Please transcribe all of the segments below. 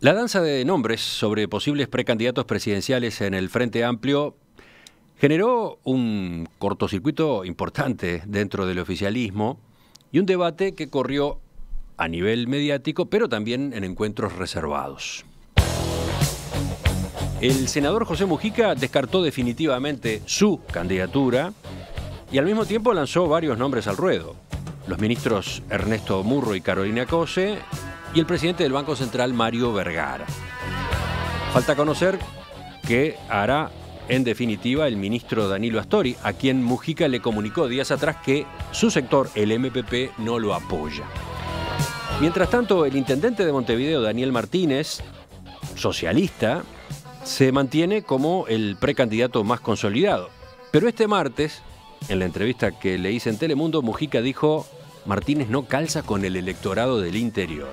La danza de nombres sobre posibles precandidatos presidenciales en el Frente Amplio generó un cortocircuito importante dentro del oficialismo y un debate que corrió a nivel mediático, pero también en encuentros reservados. El senador José Mujica descartó definitivamente su candidatura y al mismo tiempo lanzó varios nombres al ruedo. Los ministros Ernesto Murro y Carolina Cose y el presidente del Banco Central, Mario Vergara. Falta conocer qué hará en definitiva el ministro Danilo Astori, a quien Mujica le comunicó días atrás que su sector, el MPP, no lo apoya. Mientras tanto, el intendente de Montevideo, Daniel Martínez, socialista, se mantiene como el precandidato más consolidado. Pero este martes, en la entrevista que le hice en Telemundo, Mujica dijo: Martínez no calza con el electorado del interior.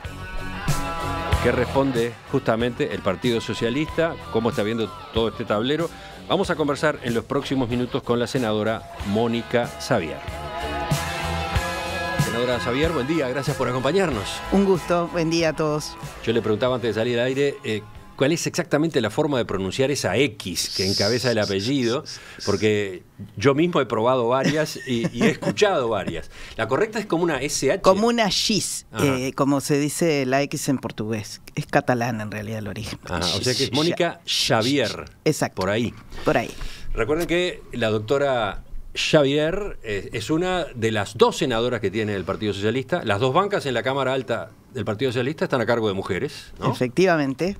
¿Qué responde justamente el Partido Socialista? ¿Cómo está viendo todo este tablero? Vamos a conversar en los próximos minutos con la senadora Mónica Xavier. Senadora Xavier, buen día, gracias por acompañarnos. Un gusto, buen día a todos. Yo le preguntaba antes de salir al aire, ¿cuál es exactamente la forma de pronunciar esa X que encabeza el apellido? Porque yo mismo he probado varias y he escuchado varias. ¿La correcta es como una SH? Como una X, como se dice la X en portugués. Es catalán en realidad el origen. Ajá, o sea que es Mónica Xavier. Exacto. Por ahí. Por ahí. Recuerden que la doctora Xavier es una de las dos senadoras que tiene el Partido Socialista. Las dos bancas en la Cámara Alta del Partido Socialista están a cargo de mujeres, ¿no? Efectivamente.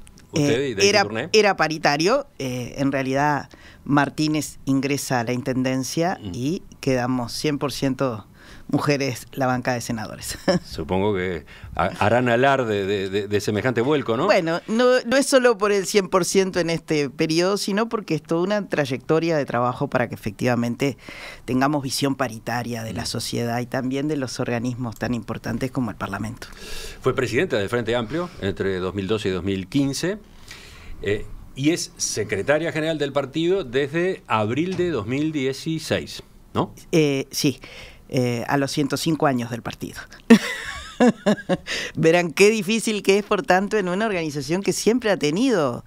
Era paritario, en realidad Martínez ingresa a la intendencia y quedamos 100% mujeres la banca de senadores. Supongo que harán alarde de semejante vuelco, ¿no? Bueno, no es solo por el 100% en este periodo, sino porque es toda una trayectoria de trabajo para que efectivamente tengamos visión paritaria de la sociedad y también de los organismos tan importantes como el Parlamento. Fue presidenta del Frente Amplio entre 2012 y 2015 y es secretaria general del partido desde abril de 2016, ¿no? Sí. A los 105 años del partido. Verán qué difícil que es, por tanto, en una organización que siempre ha tenido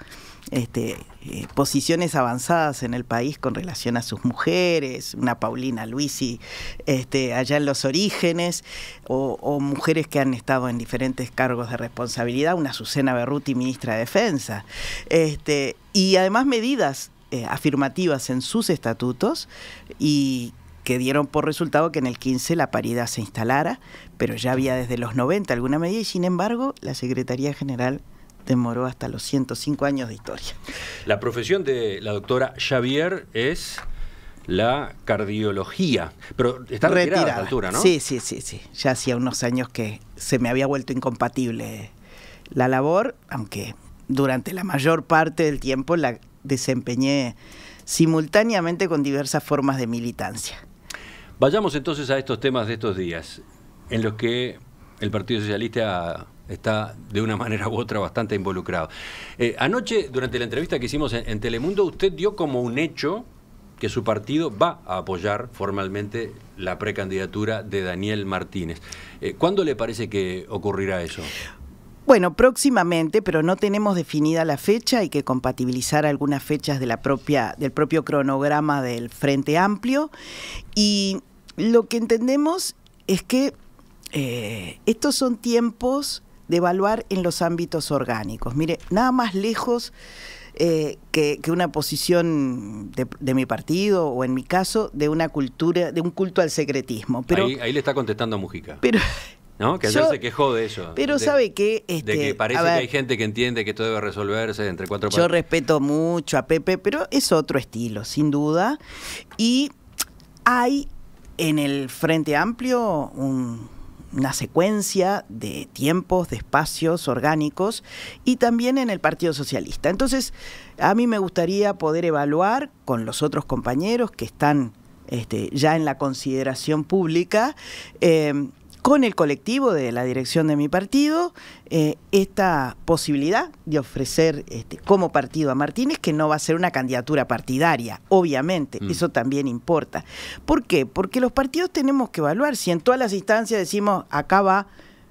posiciones avanzadas en el país con relación a sus mujeres, una Paulina Luisi allá en los orígenes, o mujeres que han estado en diferentes cargos de responsabilidad, una Susana Berruti, ministra de Defensa, y además medidas afirmativas en sus estatutos y que dieron por resultado que en el 15 la paridad se instalara, pero ya había desde los 90 alguna medida y sin embargo la Secretaría General demoró hasta los 105 años de historia. La profesión de la doctora Xavier es la cardiología, pero está retirada a esta altura, ¿no? Sí. Ya hacía unos años que se me había vuelto incompatible la labor, aunque durante la mayor parte del tiempo la desempeñé simultáneamente con diversas formas de militancia. Vayamos entonces a estos temas de estos días, en los que el Partido Socialista está de una manera u otra bastante involucrado. Anoche, durante la entrevista que hicimos en Telemundo, usted dio como un hecho que su partido va a apoyar formalmente la precandidatura de Daniel Martínez. ¿Cuándo le parece que ocurrirá eso? Bueno, próximamente, pero no tenemos definida la fecha, hay que compatibilizar algunas fechas de del propio cronograma del Frente Amplio, y lo que entendemos es que estos son tiempos de evaluar en los ámbitos orgánicos. Mire, nada más lejos que una posición de mi partido, o en mi caso, de una cultura, de un culto al secretismo. Pero, ahí le está contestando a Mujica. Pero ¿no? Que ayer se quejó de eso. Pero sabe que de que parece que hay gente que entiende que esto debe resolverse entre cuatro patas. Yo respeto mucho a Pepe, pero es otro estilo, sin duda. Y hay en el Frente Amplio una secuencia de tiempos, de espacios orgánicos, y también en el Partido Socialista. Entonces, a mí me gustaría poder evaluar con los otros compañeros que están ya en la consideración pública, con el colectivo de la dirección de mi partido, esta posibilidad de ofrecer como partido a Martínez, que no va a ser una candidatura partidaria, obviamente, eso también importa. ¿Por qué? Porque los partidos tenemos que evaluar, si en todas las instancias decimos, acá va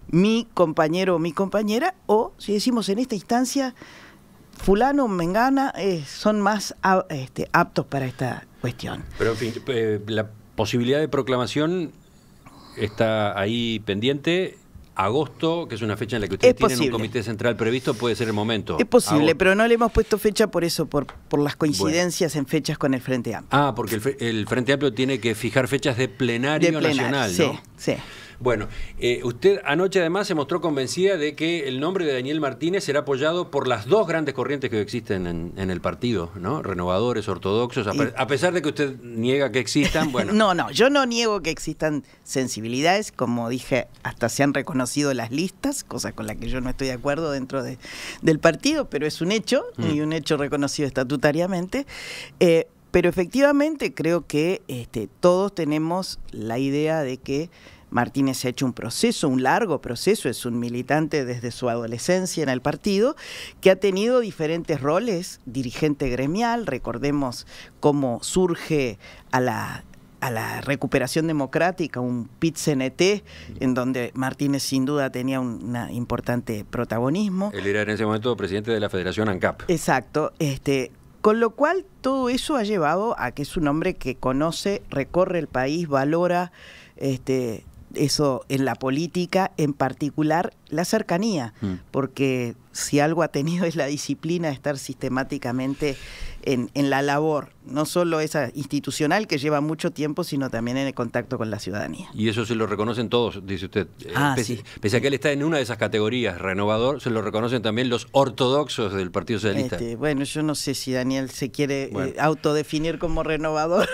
mi compañero o mi compañera, o si decimos en esta instancia, fulano, mengana, son más aptos para esta cuestión. Pero en fin, la posibilidad de proclamación está ahí pendiente. Agosto, que es una fecha en la que ustedes tienen un comité central previsto, puede ser el momento. Es posible, agosto. pero no le hemos puesto fecha por eso, por las coincidencias en fechas con el Frente Amplio. Ah, porque el Frente Amplio tiene que fijar fechas de plenario nacional, sí, ¿no? Sí. Bueno, usted anoche además se mostró convencida de que el nombre de Daniel Martínez será apoyado por las dos grandes corrientes que existen en el partido, ¿no? Renovadores, ortodoxos, a pesar de que usted niega que existan, bueno. No, yo no niego que existan sensibilidades, como dije, hasta se han reconocido las listas, cosa con la que yo no estoy de acuerdo dentro del partido, pero es un hecho, y un hecho reconocido estatutariamente. Pero efectivamente creo que todos tenemos la idea de que Martínez ha hecho un proceso, un largo proceso, es un militante desde su adolescencia en el partido, que ha tenido diferentes roles, dirigente gremial, recordemos cómo surge a la recuperación democrática, un PIT-CNT, en donde Martínez sin duda tenía un importante protagonismo. Él era en ese momento presidente de la Federación ANCAP. Exacto, con lo cual todo eso ha llevado a que es un hombre que conoce, recorre el país, valora eso en la política, en particular la cercanía, porque si algo ha tenido es la disciplina de estar sistemáticamente en la labor, no solo esa institucional que lleva mucho tiempo, sino también en el contacto con la ciudadanía. Y eso se lo reconocen todos, dice usted. Sí. Pese a que él está en una de esas categorías, renovador, se lo reconocen también los ortodoxos del Partido Socialista. Bueno, yo no sé si Daniel se quiere autodefinir como renovador.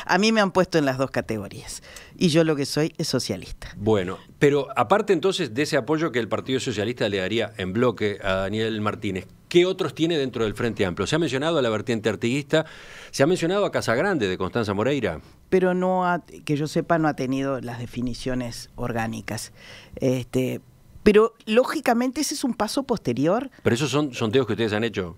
A mí me han puesto en las dos categorías y yo lo que soy es socialista. Bueno, pero aparte entonces de ese apoyo que el Partido Socialista le daría en bloque a Daniel Martínez, ¿qué otros tiene dentro del Frente Amplio? Se ha mencionado a la vertiente artiguista, se ha mencionado a Casagrande de Constanza Moreira. Pero que yo sepa no ha tenido las definiciones orgánicas. Pero lógicamente ese es un paso posterior. Pero esos son sondeos que ustedes han hecho.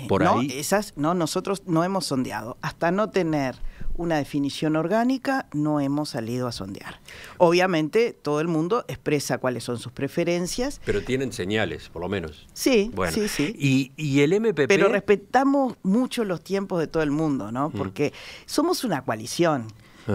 Por ahí. Nosotros no hemos sondeado. Hasta no tener una definición orgánica, no hemos salido a sondear. Obviamente, todo el mundo expresa cuáles son sus preferencias. Pero tienen señales, por lo menos. Sí, bueno. sí. ¿Y el MPP? Pero respetamos mucho los tiempos de todo el mundo, ¿no? Porque somos una coalición.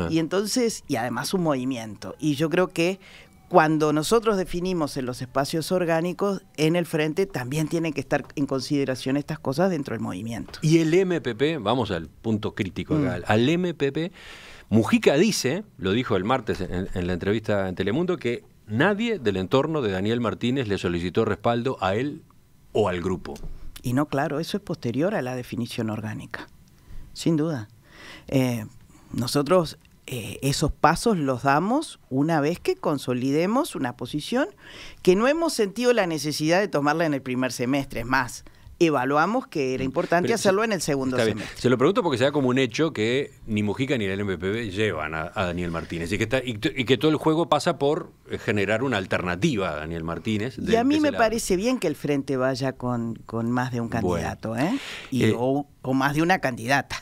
Y entonces, y además un movimiento. Y yo creo que cuando nosotros definimos en los espacios orgánicos, en el frente también tienen que estar en consideración estas cosas dentro del movimiento. Y el MPP, vamos al punto crítico acá, al MPP, Mujica dice, lo dijo el martes en la entrevista en Telemundo, que nadie del entorno de Daniel Martínez le solicitó respaldo a él o al grupo. Y no, claro, eso es posterior a la definición orgánica, sin duda. Nosotros esos pasos los damos una vez que consolidemos una posición que no hemos sentido la necesidad de tomarla en el primer semestre. Es más, evaluamos que era importante hacerlo en el segundo semestre. Se lo pregunto porque se da como un hecho que ni Mujica ni el MPP llevan a Daniel Martínez y que todo el juego pasa por generar una alternativa a Daniel Martínez. Y a mí me parece bien que el Frente vaya con más de un candidato, o más de una candidata.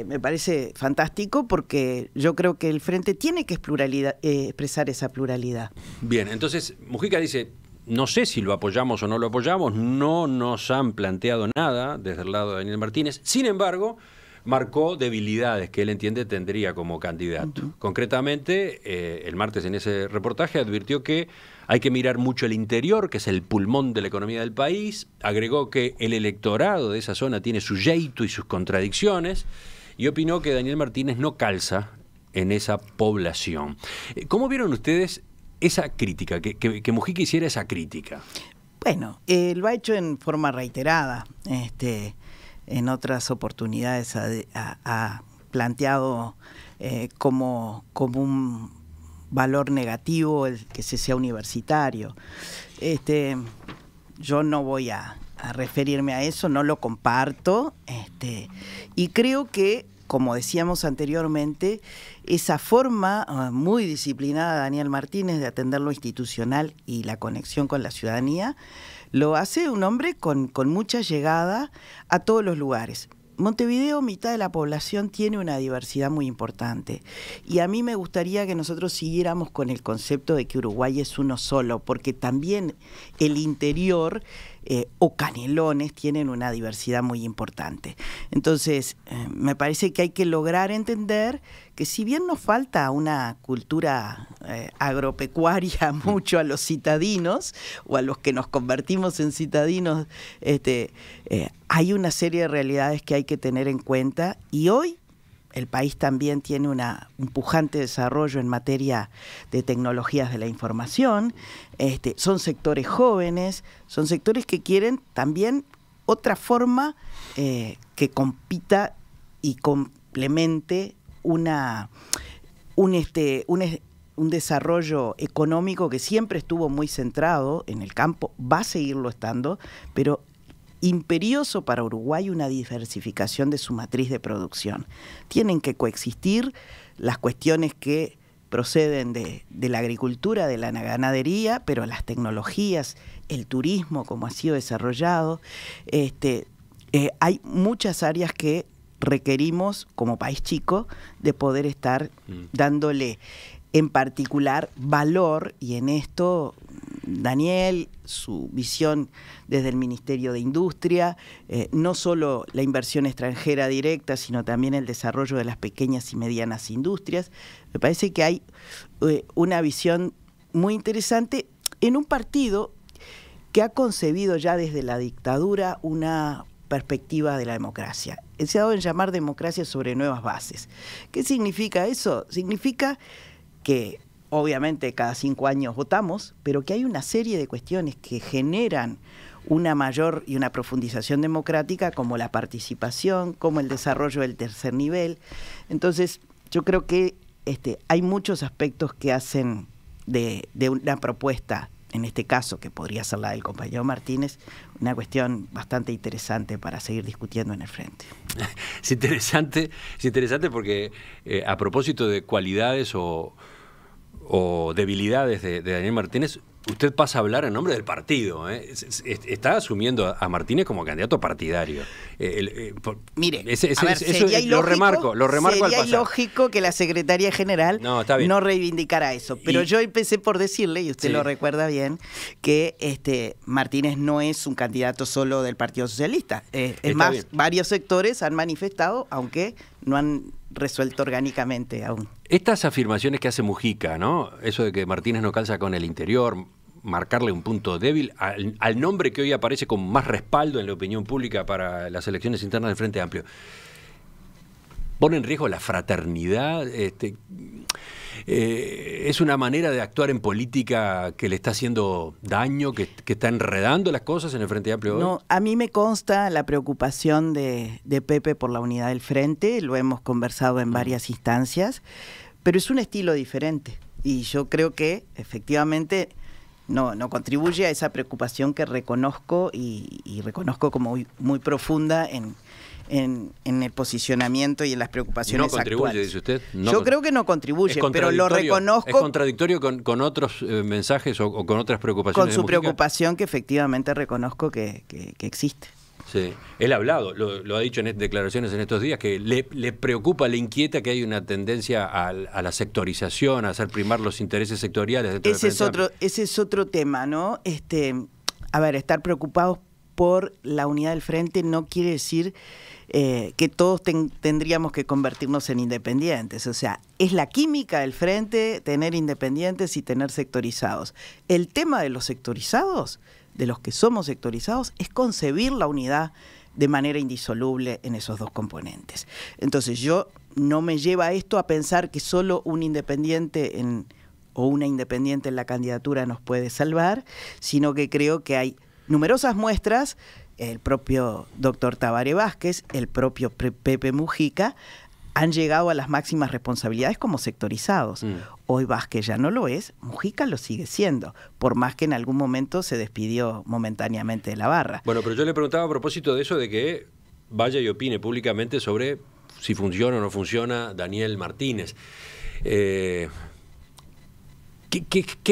Me parece fantástico porque yo creo que el Frente tiene que expresar esa pluralidad. Bien, entonces Mujica dice, no sé si lo apoyamos o no lo apoyamos, no nos han planteado nada desde el lado de Daniel Martínez, sin embargo, marcó debilidades que él entiende tendría como candidato. Concretamente, el martes en ese reportaje advirtió que hay que mirar mucho el interior, que es el pulmón de la economía del país. Agregó que el electorado de esa zona tiene su yeito y sus contradicciones. Y opinó que Daniel Martínez no calza en esa población. ¿Cómo vieron ustedes esa crítica, que Mujica hiciera esa crítica? Bueno, lo ha hecho en forma reiterada. En otras oportunidades ha planteado como un valor negativo el que se sea universitario. Yo no voy a referirme a eso, no lo comparto, y creo que, como decíamos anteriormente, esa forma muy disciplinada de Daniel Martínez de atender lo institucional y la conexión con la ciudadanía lo hace un hombre con mucha llegada a todos los lugares. Montevideo, mitad de la población tiene una diversidad muy importante. Y a mí me gustaría que nosotros siguiéramos con el concepto de que Uruguay es uno solo, porque también el interior o Canelones tienen una diversidad muy importante. Entonces, me parece que hay que lograr entender que si bien nos falta una cultura agropecuaria mucho a los citadinos o a los que nos convertimos en citadinos, hay una serie de realidades que hay que tener en cuenta, y hoy el país también tiene un pujante desarrollo en materia de tecnologías de la información. Son sectores jóvenes, son sectores que quieren también otra forma que compita y complemente un desarrollo económico que siempre estuvo muy centrado en el campo, va a seguirlo estando, pero imperioso para Uruguay una diversificación de su matriz de producción. Tienen que coexistir las cuestiones que proceden de la agricultura, de la ganadería, pero las tecnologías, el turismo, como ha sido desarrollado. Hay muchas áreas que requerimos, como país chico, de poder estar dándole en particular valor, y en esto Daniel, su visión desde el Ministerio de Industria, no solo la inversión extranjera directa, sino también el desarrollo de las pequeñas y medianas industrias. Me parece que hay una visión muy interesante en un partido que ha concebido ya desde la dictadura una perspectiva de la democracia. Se ha dado en llamar democracia sobre nuevas bases. ¿Qué significa eso? Significa que obviamente cada 5 años votamos, pero que hay una serie de cuestiones que generan una mayor y una profundización democrática, como la participación, como el desarrollo del tercer nivel. Entonces, yo creo que hay muchos aspectos que hacen de una propuesta, en este caso, que podría ser la del compañero Martínez, una cuestión bastante interesante para seguir discutiendo en el frente. Es interesante porque a propósito de cualidades o debilidades de Daniel Martínez, usted pasa a hablar en nombre del partido. Está asumiendo a Martínez como candidato partidario. Mire, lo remarco al pasar. Sería ilógico que la Secretaría General no reivindicara eso. Pero yo empecé por decirle, y usted lo recuerda bien, que Martínez no es un candidato solo del Partido Socialista. Es más, bien, varios sectores han manifestado, aunque no han resuelto orgánicamente aún. Estas afirmaciones que hace Mujica, ¿no? Eso de que Martínez no calza con el interior, marcarle un punto débil al nombre que hoy aparece con más respaldo en la opinión pública para las elecciones internas del Frente Amplio, pone en riesgo la fraternidad. Es una manera de actuar en política que le está haciendo daño, que está enredando las cosas en el Frente Amplio hoy. No, a mí me consta la preocupación de Pepe por la unidad del Frente, lo hemos conversado en varias instancias, pero es un estilo diferente, y yo creo que efectivamente no contribuye a esa preocupación que reconozco y reconozco como muy profunda en el posicionamiento y en las preocupaciones actuales. ¿No contribuye, dice usted? Yo creo que no contribuye, pero lo reconozco. ¿Es contradictorio con otros mensajes o con otras preocupaciones? Con su preocupación, que efectivamente reconozco que existe. Sí, él ha hablado, lo ha dicho en declaraciones en estos días, que le preocupa, le inquieta que hay una tendencia a la sectorización, a hacer primar los intereses sectoriales dentro del Frente Amplio. Ese es otro tema, ¿no? Estar preocupados por la unidad del Frente no quiere decir que todos tendríamos que convertirnos en independientes. O sea, es la química del Frente tener independientes y tener sectorizados. El tema de los sectorizados, de los que somos sectorizados, es concebir la unidad de manera indisoluble en esos dos componentes. Entonces yo no me lleva esto a pensar que solo un independiente o una independiente en la candidatura nos puede salvar, sino que creo que hay numerosas muestras, el propio doctor Tabaré Vázquez, el propio Pepe Mujica, han llegado a las máximas responsabilidades como sectorizados. Hoy Vázquez ya no lo es, Mujica lo sigue siendo, por más que en algún momento se despidió momentáneamente de la barra. Bueno, pero yo le preguntaba a propósito de eso, de que vaya y opine públicamente sobre si funciona o no funciona Daniel Martínez. ¿Qué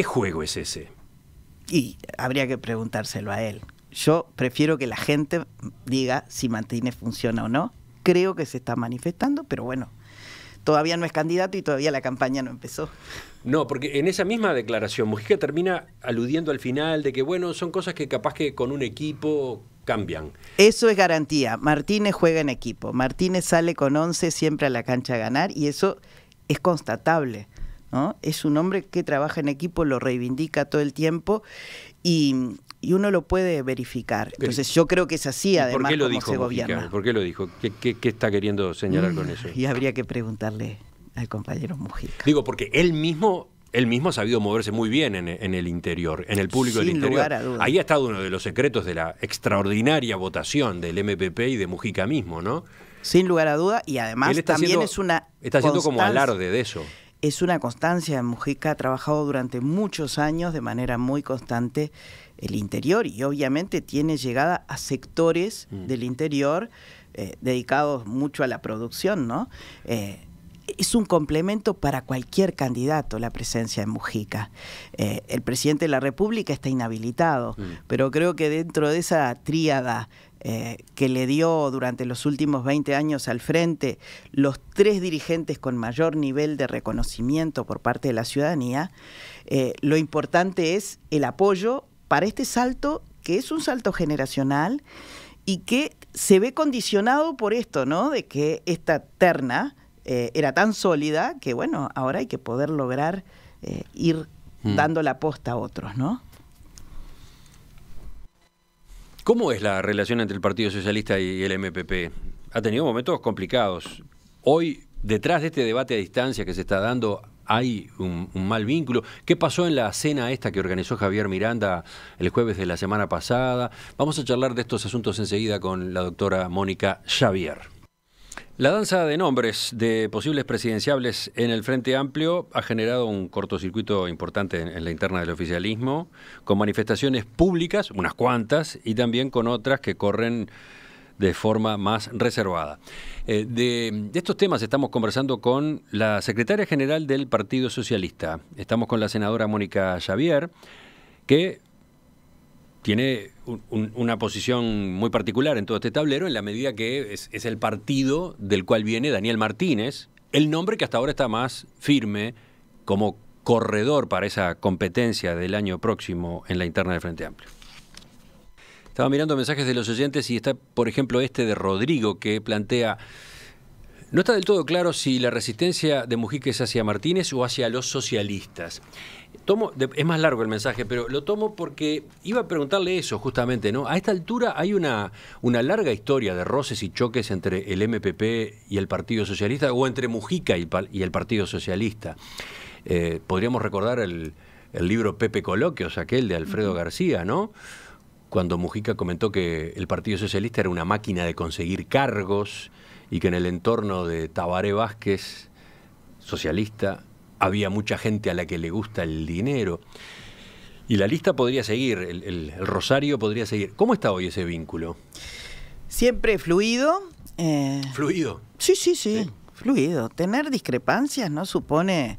juego es ese? Y habría que preguntárselo a él. Yo prefiero que la gente diga si Martínez funciona o no, creo que se está manifestando, pero bueno, todavía no es candidato y todavía la campaña no empezó. No, porque en esa misma declaración Mujica termina aludiendo al final de que, bueno, son cosas que capaz que con un equipo cambian. Eso es garantía. Martínez juega en equipo. Martínez sale con 11 siempre a la cancha a ganar y eso es constatable, ¿no? Es un hombre que trabaja en equipo, lo reivindica todo el tiempo y uno lo puede verificar. Entonces yo creo que es así, además, ¿por qué lo como dijo se Mujica? gobierna. ¿Por qué lo dijo? ¿Qué está queriendo señalar con eso? Y habría que preguntarle al compañero Mujica. Digo, porque él mismo ha sabido moverse muy bien en el interior, en el público del interior. Sin lugar a dudas. Ahí ha estado uno de los secretos de la extraordinaria votación del MPP y de Mujica mismo, ¿no? Sin lugar a duda, y además también es una está haciendo como alarde de eso. Es una constancia. Mujica ha trabajado durante muchos años de manera muy constante el interior y obviamente tiene llegada a sectores del interior dedicados mucho a la producción, ¿no? Es un complemento para cualquier candidato la presencia de Mujica. El presidente de la República está inhabilitado, pero creo que dentro de esa tríada que le dio durante los últimos 20 años al frente los 3 dirigentes con mayor nivel de reconocimiento por parte de la ciudadanía, lo importante es el apoyo para este salto, que es un salto generacional y que se ve condicionado por esto, ¿no? De que esta terna era tan sólida que, bueno, ahora hay que poder lograr ir dando la posta a otros, ¿no? ¿Cómo es la relación entre el Partido Socialista y el MPP? Ha tenido momentos complicados. Hoy, detrás de este debate a distancia que se está dando, hay un mal vínculo. ¿Qué pasó en la cena esta que organizó Javier Miranda el jueves de la semana pasada? Vamos a charlar de estos asuntos enseguida con la doctora Mónica Xavier. La danza de nombres de posibles presidenciables en el Frente Amplio ha generado un cortocircuito importante en la interna del oficialismo, con manifestaciones públicas, unas cuantas, y también con otras que corren de forma más reservada. De estos temas estamos conversando con la secretaria general del Partido Socialista. Estamos con la senadora Mónica Xavier, que tiene una posición muy particular en todo este tablero, en la medida que es el partido del cual viene Daniel Martínez, el nombre que hasta ahora está más firme como corredor para esa competencia del año próximo en la interna del Frente Amplio. Estaba mirando mensajes de los oyentes y está, por ejemplo, este de Rodrigo, que plantea: no está del todo claro si la resistencia de Mujica es hacia Martínez o hacia los socialistas. Es más largo el mensaje, pero lo tomo porque iba a preguntarle eso justamente, ¿no? A esta altura hay una larga historia de roces y choques entre el MPP y el Partido Socialista, o entre Mujica y el Partido Socialista. Podríamos recordar el libro Pepe Coloquios, aquel de Alfredo García, ¿no? Cuando Mujica comentó que el Partido Socialista era una máquina de conseguir cargos y que en el entorno de Tabaré Vázquez, socialista, había mucha gente a la que le gusta el dinero. Y la lista podría seguir, el rosario podría seguir. ¿Cómo está hoy ese vínculo? Siempre fluido. ¿Fluido? Sí, fluido. Tener discrepancias no supone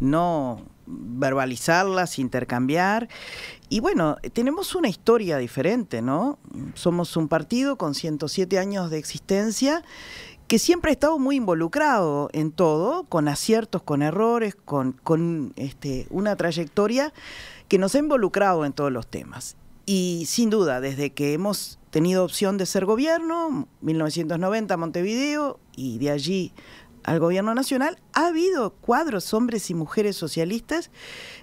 no verbalizarlas, intercambiar. Y bueno, tenemos una historia diferente, ¿no? Somos un partido con 107 años de existencia que siempre ha estado muy involucrado en todo, con aciertos, con errores, con una trayectoria que nos ha involucrado en todos los temas. Y sin duda, desde que hemos tenido opción de ser gobierno, 1990 Montevideo, y de allí al gobierno nacional, ha habido cuadros, hombres y mujeres socialistas,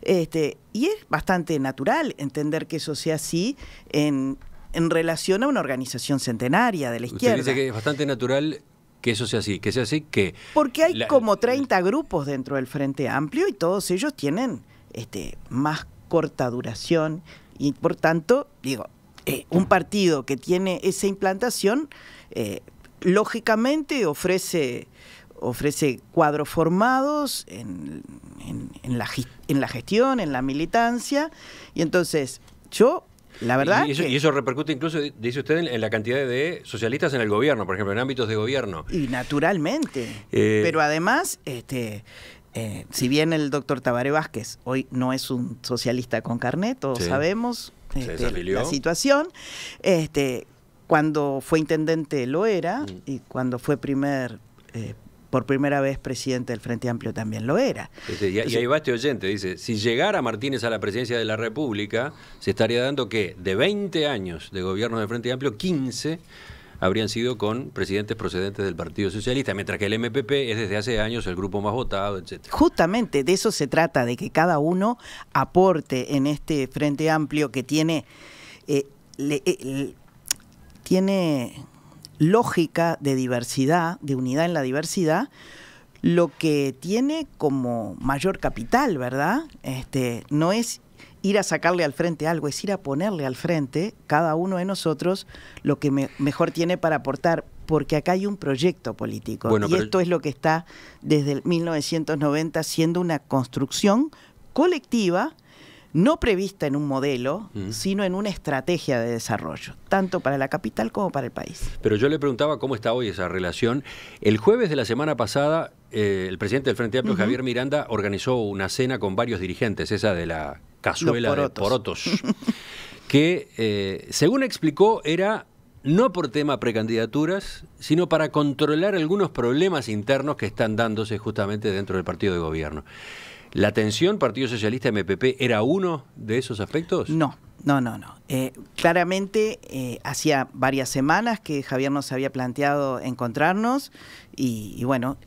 y es bastante natural entender que eso sea así en relación a una organización centenaria de la izquierda. Usted dice que es bastante natural que eso sea así, que... Porque hay como 30 grupos dentro del Frente Amplio y todos ellos tienen más corta duración y por tanto, un partido que tiene esa implantación, lógicamente ofrece cuadros formados en la gestión, en la militancia, y entonces la verdad y eso repercute incluso, dice usted, en la cantidad de socialistas en el gobierno, por ejemplo, en ámbitos de gobierno. Y naturalmente. Pero además, si bien el doctor Tabaré Vázquez hoy no es un socialista con carnet, todos sabemos la situación, cuando fue intendente lo era, y cuando fue por primera vez presidente del Frente Amplio también lo era. Y ahí va este oyente, dice, si llegara Martínez a la presidencia de la República, se estaría dando que de 20 años de gobierno del Frente Amplio, 15 habrían sido con presidentes procedentes del Partido Socialista, mientras que el MPP es desde hace años el grupo más votado, etc. Justamente de eso se trata, de que cada uno aporte en este Frente Amplio que tiene lógica de diversidad, de unidad en la diversidad, lo que tiene como mayor capital, ¿verdad? No es ir a sacarle al frente algo, es ir a ponerle al frente cada uno de nosotros lo que mejor tiene para aportar, porque acá hay un proyecto político. Bueno, y esto es lo que está desde el 1990 siendo una construcción colectiva, no prevista en un modelo, sino en una estrategia de desarrollo, tanto para la capital como para el país. Pero yo le preguntaba cómo está hoy esa relación. El jueves de la semana pasada, el presidente del Frente Amplio, Javier Miranda, organizó una cena con varios dirigentes, esa de la cazuela de porotos, que, según explicó, era no por tema precandidaturas, sino para controlar algunos problemas internos que están dándose justamente dentro del partido de gobierno. ¿La tensión Partido Socialista MPP era uno de esos aspectos? No. Claramente hacía varias semanas que Javier nos había planteado encontrarnos y bueno,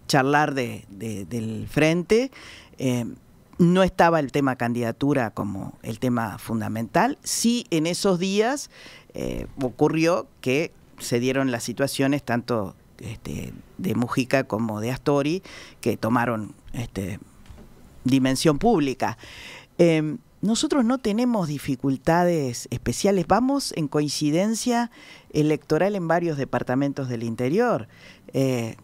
charlar del frente. No estaba el tema candidatura como el tema fundamental. Sí, en esos días ocurrió que se dieron las situaciones tanto de Mujica como de Astori, que tomaron dimensión pública. Nosotros no tenemos dificultades especiales, vamos en coincidencia electoral en varios departamentos del interior.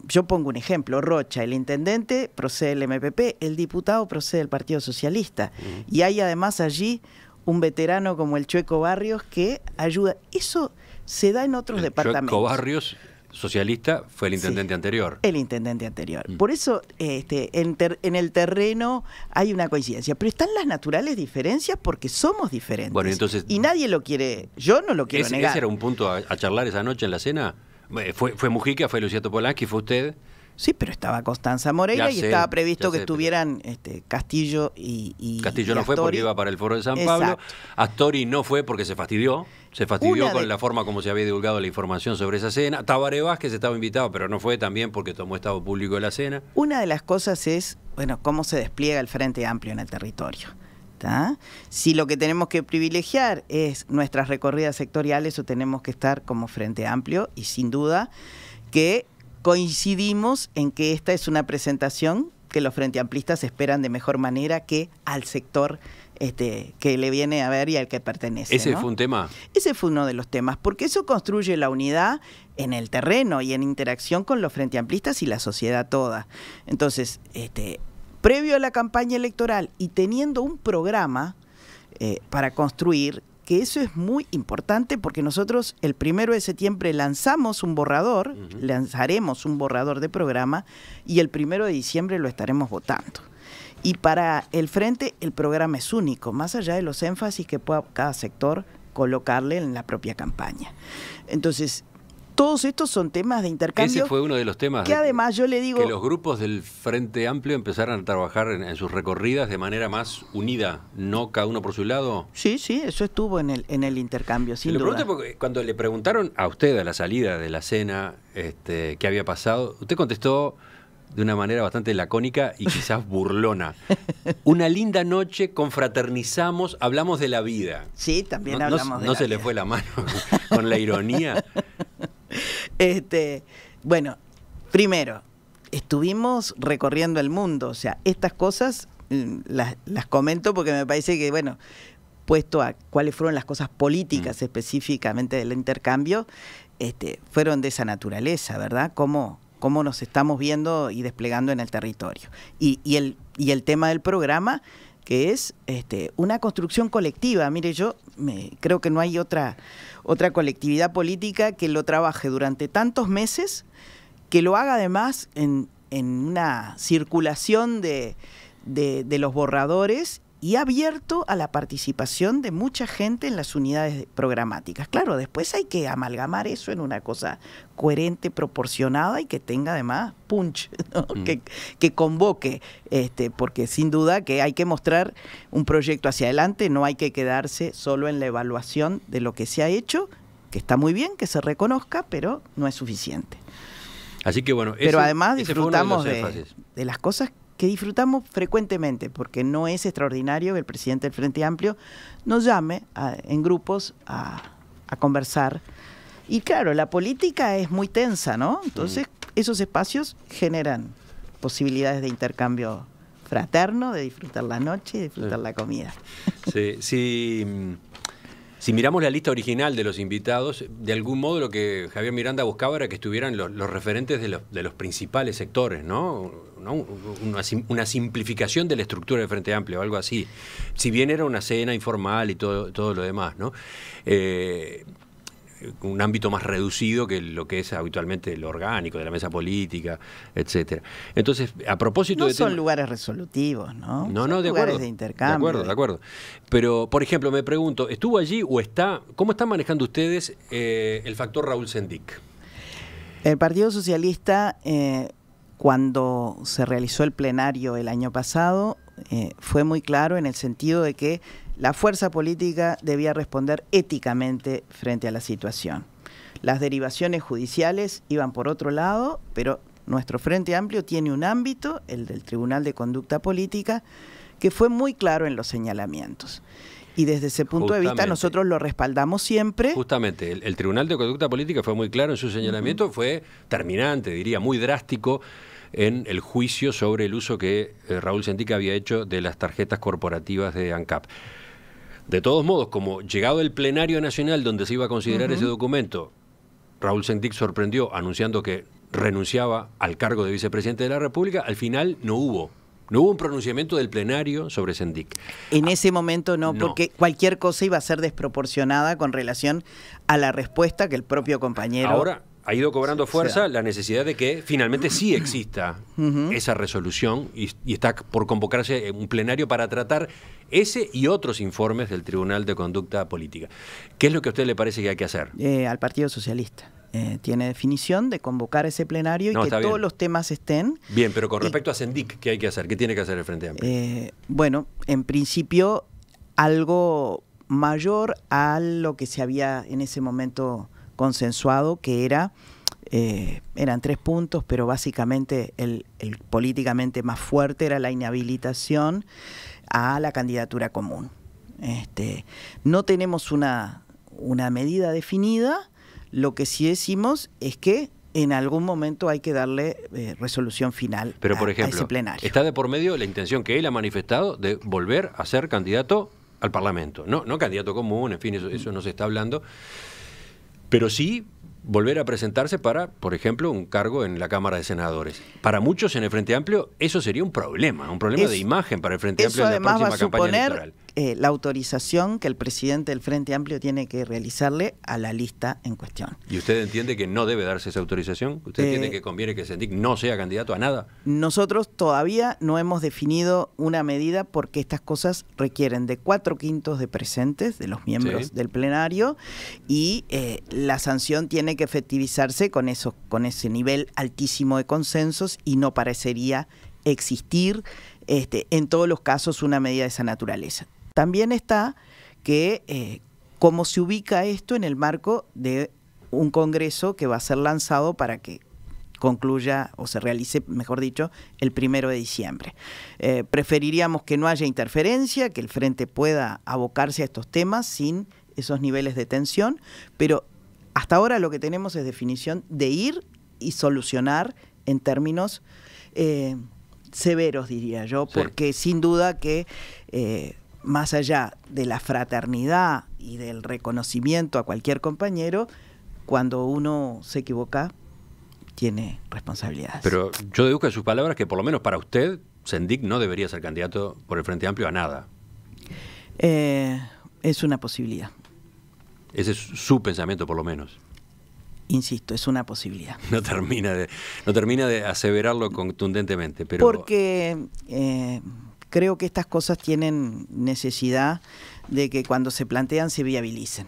Yo pongo un ejemplo, Rocha, el intendente procede del MPP, el diputado procede del Partido Socialista, y hay además allí un veterano como el Chueco Barrios que ayuda. Eso se da en otros departamentos. Chueco Barrios, socialista, fue el intendente anterior. El intendente anterior. Por eso en el terreno hay una coincidencia. Pero están las naturales diferencias porque somos diferentes. Bueno, entonces, y nadie lo quiere, yo no lo quiero negar. ¿Ese era un punto a charlar esa noche en la cena? ¿Fue Mujica, fue Luciano Polanski, fue usted? Sí, pero estaba Constanza Moreira y estaba previsto que estuvieran Castillo y Castillo no Astori. Fue porque iba para el Foro de San Pablo. Astori no fue porque se fastidió. Se fastidió con la forma como se había divulgado la información sobre esa cena. Tabaré Vázquez estaba invitado, pero no fue también porque tomó estado público de la cena. Una de las cosas es, bueno, cómo se despliega el Frente Amplio en el territorio. ¿Tá? Si lo que tenemos que privilegiar es nuestras recorridas sectoriales, o tenemos que estar como Frente Amplio, y sin duda que coincidimos en que esta es una presentación que los Frente Amplistas esperan de mejor manera que al sector que le viene a ver y al que pertenece. ¿Ese ¿no? fue un tema? Ese fue uno de los temas, porque eso construye la unidad en el terreno y en interacción con los Frente Amplistas y la sociedad toda. Entonces, previo a la campaña electoral y teniendo un programa para construir, que eso es muy importante porque nosotros el 1 de septiembre lanzamos un borrador, lanzaremos un borrador de programa y el 1 de diciembre lo estaremos votando. Y para el Frente el programa es único, más allá de los énfasis que pueda cada sector colocarle en la propia campaña. Entonces, todos estos son temas de intercambio. Ese fue uno de los temas que además yo le digo que los grupos del Frente Amplio empezaran a trabajar en sus recorridas de manera más unida, no cada uno por su lado. Sí, eso estuvo en el intercambio, sin duda. Le pregunto porque cuando le preguntaron a usted a la salida de la cena qué había pasado, usted contestó de una manera bastante lacónica y quizás burlona. Una linda noche, confraternizamos, hablamos de la vida. Sí, también hablamos de la vida. ¿No se le fue la mano con la ironía? Bueno, primero, estuvimos recorriendo el mundo, o sea, estas cosas las comento porque me parece que, bueno, puesto a cuáles fueron las cosas políticas específicamente del intercambio, fueron de esa naturaleza, ¿verdad? Cómo nos estamos viendo y desplegando en el territorio. Y el tema del programa, que es una construcción colectiva. Mire, yo creo que no hay otra colectividad política que lo trabaje durante tantos meses, que lo haga además en una circulación de los borradores y abierto a la participación de mucha gente en las unidades programáticas. Claro, después hay que amalgamar eso en una cosa coherente, proporcionada y que tenga además punch, ¿no? Que convoque, porque sin duda que hay que mostrar un proyecto hacia adelante, no hay que quedarse solo en la evaluación de lo que se ha hecho, que está muy bien, que se reconozca, pero no es suficiente. Así que bueno, pero además disfrutamos de las cosas que disfrutamos frecuentemente, porque no es extraordinario que el presidente del Frente Amplio nos llame en grupos a conversar. Y claro, la política es muy tensa, ¿no? Entonces, esos espacios generan posibilidades de intercambio fraterno, de disfrutar la noche y disfrutar la comida. Sí. Si miramos la lista original de los invitados, de algún modo lo que Javier Miranda buscaba era que estuvieran los referentes de los principales sectores, ¿no? Una simplificación de la estructura del Frente Amplio, algo así. Si bien era una cena informal y todo lo demás, ¿no? Un ámbito más reducido que lo que es habitualmente lo orgánico de la mesa política, etcétera. Entonces, a propósito no son lugares resolutivos, ¿no? No, son de lugares acuerdo, de intercambio. De acuerdo. Pero, por ejemplo, me pregunto, ¿estuvo allí o está? ¿Cómo están manejando ustedes el factor Raúl Sendic? El Partido Socialista, cuando se realizó el plenario el año pasado, fue muy claro en el sentido de que la fuerza política debía responder éticamente frente a la situación. Las derivaciones judiciales iban por otro lado, pero nuestro Frente Amplio tiene un ámbito, el del Tribunal de Conducta Política, que fue muy claro en los señalamientos. Y desde ese punto de vista nosotros lo respaldamos siempre. Justamente, el Tribunal de Conducta Política fue muy claro en su señalamiento, fue terminante, diría, muy drástico en el juicio sobre el uso que Raúl Sendic había hecho de las tarjetas corporativas de ANCAP. De todos modos, como llegado el plenario nacional donde se iba a considerar ese documento, Raúl Sendic sorprendió anunciando que renunciaba al cargo de vicepresidente de la República, al final no hubo un pronunciamiento del plenario sobre Sendic. En ese momento no, porque cualquier cosa iba a ser desproporcionada con relación a la respuesta que el propio compañero... Ahora ha ido cobrando fuerza la necesidad de que finalmente sí exista esa resolución y está por convocarse un plenario para tratar ese y otros informes del Tribunal de Conducta Política. ¿Qué es lo que a usted le parece que hay que hacer? Al Partido Socialista. Tiene definición de convocar ese plenario y que todos los temas estén. Bien, pero con respecto a Sendic, ¿qué hay que hacer? ¿Qué tiene que hacer el Frente Amplio? Bueno, en principio, algo mayor a lo que se había en ese momento consensuado, que eran 3 puntos, pero básicamente el políticamente más fuerte era la inhabilitación a la candidatura común. No tenemos una medida definida. Lo que sí decimos es que en algún momento hay que darle resolución final. Pero, por ejemplo, a ese plenario. Está de por medio la intención que él ha manifestado de volver a ser candidato al Parlamento. No candidato común, en fin, eso no se está hablando. Pero sí volver a presentarse para, por ejemplo, un cargo en la Cámara de Senadores. Para muchos en el Frente Amplio eso sería un problema de imagen para el Frente Amplio en la próxima campaña electoral. La autorización que el presidente del Frente Amplio tiene que realizarle a la lista en cuestión. ¿Y usted entiende que no debe darse esa autorización? ¿Usted entiende que conviene que Sendic no sea candidato a nada? Nosotros todavía no hemos definido una medida porque estas cosas requieren de 4/5 de presentes de los miembros del plenario y la sanción tiene que efectivizarse con ese nivel altísimo de consensos y no parecería existir en todos los casos una medida de esa naturaleza. También está que cómo se ubica esto en el marco de un congreso que va a ser lanzado para que concluya o se realice, mejor dicho, el 1 de diciembre. Preferiríamos que no haya interferencia, que el Frente pueda abocarse a estos temas sin esos niveles de tensión, pero hasta ahora lo que tenemos es definición de ir y solucionar en términos severos, diría yo, porque sin duda que más allá de la fraternidad y del reconocimiento a cualquier compañero, cuando uno se equivoca, tiene responsabilidades. Pero yo deduzco de sus palabras que por lo menos para usted, Sendic no debería ser candidato por el Frente Amplio a nada. Es una posibilidad. Ese es su pensamiento por lo menos. Insisto, es una posibilidad. No termina de aseverarlo contundentemente. Pero... Porque creo que estas cosas tienen necesidad de que cuando se plantean se viabilicen.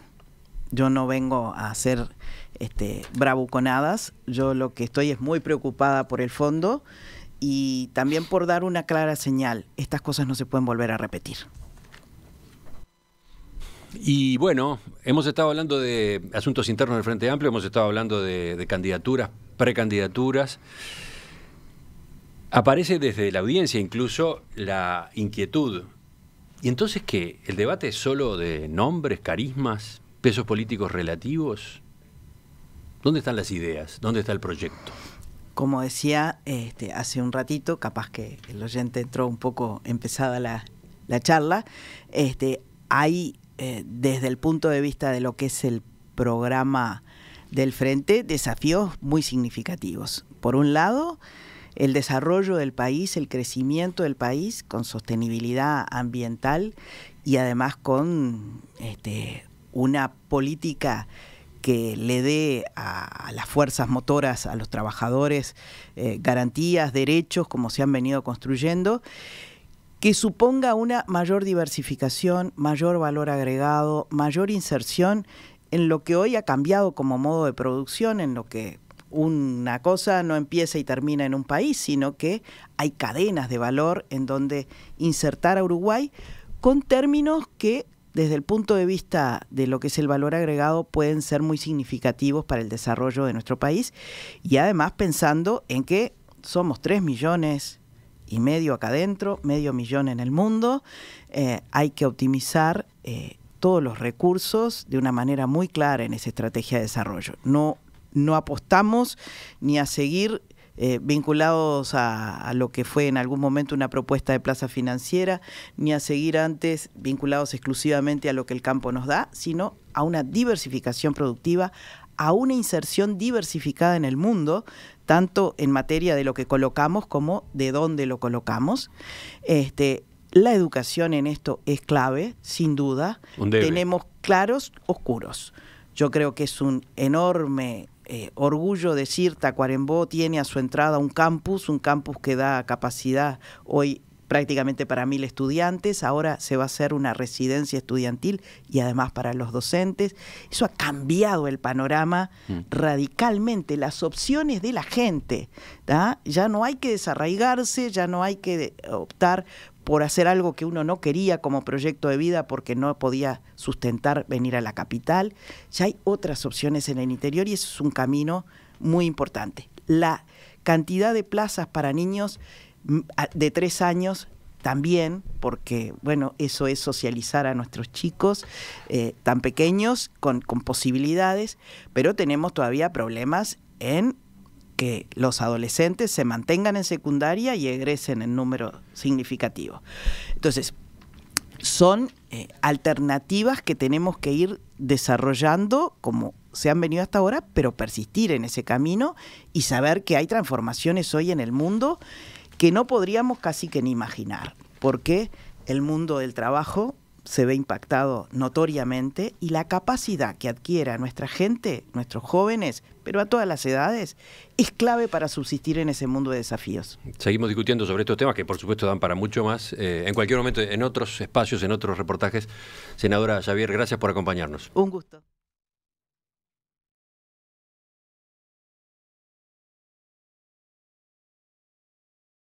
Yo no vengo a hacer bravuconadas, yo lo que estoy es muy preocupada por el fondo y también por dar una clara señal. Estas cosas no se pueden volver a repetir. Y bueno, hemos estado hablando de asuntos internos del Frente Amplio, hemos estado hablando de candidaturas, precandidaturas. Aparece desde la audiencia incluso la inquietud. ¿Y entonces qué? ¿El debate es solo de nombres, carismas, pesos políticos relativos? ¿Dónde están las ideas? ¿Dónde está el proyecto? Como decía hace un ratito, capaz que el oyente entró un poco empezada la charla, hay desde el punto de vista de lo que es el programa del Frente, desafíos muy significativos. Por un lado, el desarrollo del país, el crecimiento del país con sostenibilidad ambiental y además con una política que le dé a las fuerzas motoras, a los trabajadores, garantías, derechos, como se han venido construyendo, que suponga una mayor diversificación, mayor valor agregado, mayor inserción en lo que hoy ha cambiado como modo de producción, en lo que una cosa no empieza y termina en un país, sino que hay cadenas de valor en donde insertar a Uruguay con términos que desde el punto de vista de lo que es el valor agregado pueden ser muy significativos para el desarrollo de nuestro país y además pensando en que somos 3,5 millones acá adentro, 500,000 en el mundo, hay que optimizar todos los recursos de una manera muy clara en esa estrategia de desarrollo. No apostamos ni a seguir vinculados a lo que fue en algún momento una propuesta de plaza financiera, ni a seguir antes vinculados exclusivamente a lo que el campo nos da, sino a una diversificación productiva, a una inserción diversificada en el mundo, tanto en materia de lo que colocamos como de dónde lo colocamos. La educación en esto es clave, sin duda. Tenemos claros oscuros. Yo creo que es un enorme orgullo decir Tacuarembó tiene a su entrada un campus que da capacidad hoy prácticamente para 1.000 estudiantes, ahora se va a hacer una residencia estudiantil y además para los docentes. Eso ha cambiado el panorama radicalmente, las opciones de la gente, ¿tá? Ya no hay que desarraigarse, ya no hay que optar por hacer algo que uno no quería como proyecto de vida porque no podía sustentar venir a la capital. Ya hay otras opciones en el interior y eso es un camino muy importante. La cantidad de plazas para niños de 3 años también, porque bueno, eso es socializar a nuestros chicos tan pequeños con posibilidades, pero tenemos todavía problemas en que los adolescentes se mantengan en secundaria y egresen en número significativo. Entonces, son alternativas que tenemos que ir desarrollando como se han venido hasta ahora, pero persistir en ese camino y saber que hay transformaciones hoy en el mundo que no podríamos casi que ni imaginar, porque el mundo del trabajo se ve impactado notoriamente y la capacidad que adquiera nuestra gente, nuestros jóvenes, pero a todas las edades, es clave para subsistir en ese mundo de desafíos. Seguimos discutiendo sobre estos temas que por supuesto dan para mucho más. En cualquier momento, en otros espacios, en otros reportajes. Senadora Javier, gracias por acompañarnos. Un gusto.